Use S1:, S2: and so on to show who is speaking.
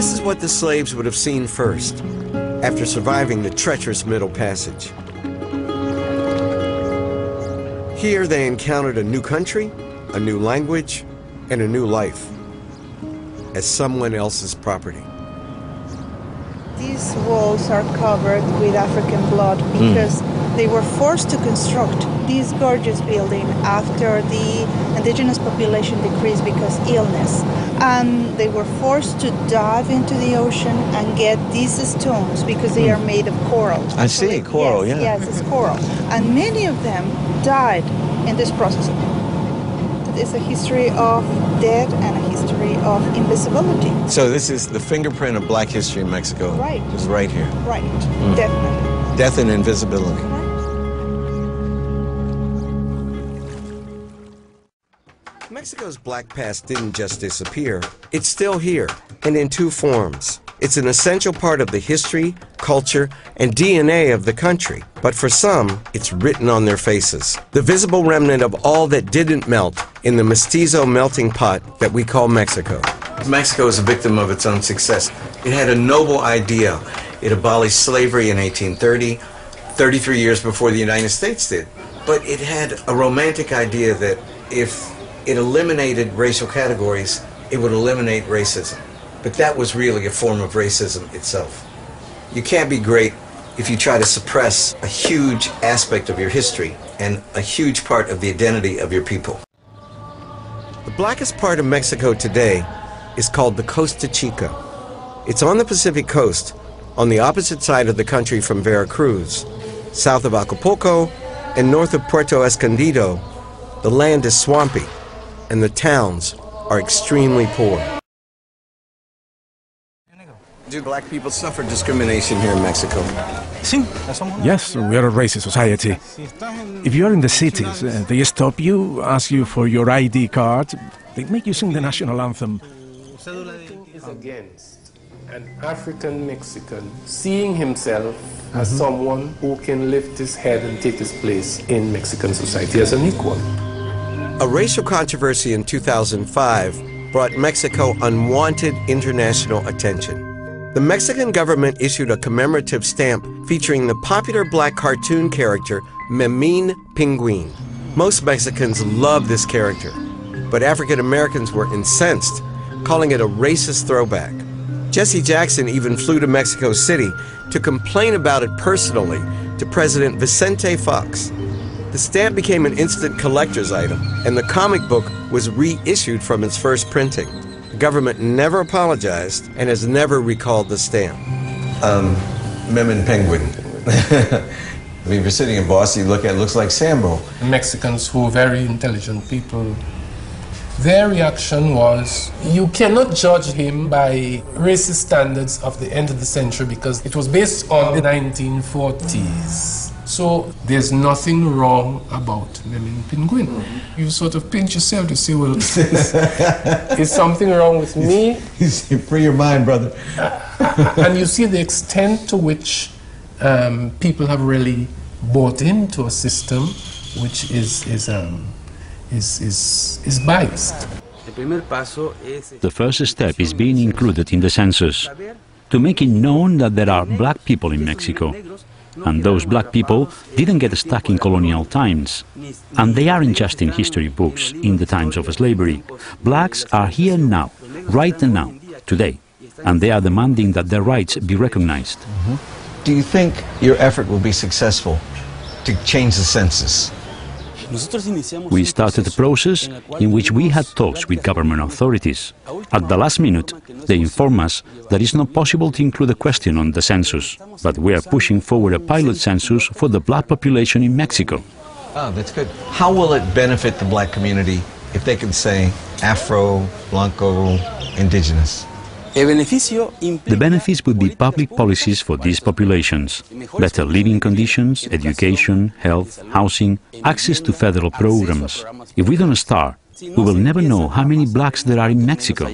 S1: this is what the slaves would have seen first, after surviving the treacherous Middle Passage. Here they encountered a new country, a new language, and a new life as someone else's property.
S2: These walls are covered with African blood because they were forced to construct this gorgeous building after the indigenous population decreased because illness. And they were forced to dive into the ocean and get these stones because they are made of coral.
S1: I see, coral,
S2: yes,
S1: yeah.
S2: Yes, it's coral. And many of them died in this process. It's a history of death and a history of invisibility.
S1: So this is the fingerprint of black history in Mexico.
S2: Right.
S1: It's right here.
S2: Right, definitely.
S1: Death and invisibility. Mexico's black past didn't just disappear. It's still here, and in two forms. It's an essential part of the history, culture, and DNA of the country. But for some, it's written on their faces. The visible remnant of all that didn't melt in the mestizo melting pot that we call Mexico. Mexico is a victim of its own success. It had a noble idea. It abolished slavery in 1830, 33 years before the United States did. But it had a romantic idea that if it eliminated racial categories, it would eliminate racism. But that was really a form of racism itself. You can't be great if you try to suppress a huge aspect of your history and a huge part of the identity of your people. The blackest part of Mexico today is called the Costa Chica. It's on the Pacific coast, on the opposite side of the country from Veracruz. South of Acapulco and north of Puerto Escondido, the land is swampy and the towns are extremely poor. Do black people suffer discrimination here in Mexico?
S3: Yes, we are a racist society. If you are in the cities, they stop you, ask you for your ID card, they make you sing the national anthem.
S4: Is against an African Mexican seeing himself as someone who can lift his head and take his place in Mexican society as an equal.
S1: A racial controversy in 2005 brought Mexico unwanted international attention. The Mexican government issued a commemorative stamp featuring the popular black cartoon character Memín Pinguin. Most Mexicans love this character, but African Americans were incensed, calling it a racist throwback. Jesse Jackson even flew to Mexico City to complain about it personally to President Vicente Fox. The stamp became an instant collector's item, and the comic book was reissued from its first printing. The government never apologized and has never recalled the stamp. Memín Penguin. I mean, if you're sitting in Boston, you look at it, looks like Sambo.
S4: Mexicans, who are very intelligent people, their reaction was, you cannot judge him by racist standards of the end of the century because it was based on the 1940s. So there's nothing wrong about Memín Penguin. You sort of pinch yourself to say, well, is something wrong with me?
S1: Free your mind, brother.
S4: And you see the extent to which people have really bought into a system which is biased.
S5: The first step is being included in the census, to make it known that there are black people in Mexico. And those black people didn't get stuck in colonial times. And they aren't just in history books in the times of slavery. Blacks are here now, right now, today. And they are demanding that their rights be recognized.
S1: Do you think your effort will be successful to change the census?
S5: We started a process in which we had talks with government authorities. At the last minute, they informed us that it's not possible to include a question on the census, but we are pushing forward a pilot census for the black population in Mexico.
S1: Oh, that's good. How will it benefit the black community if they can say Afro, Blanco, Indigenous?
S5: The benefits would be public policies for these populations, better living conditions, education, health, housing, access to federal programs. If we don't start, we will never know how many blacks there are in Mexico.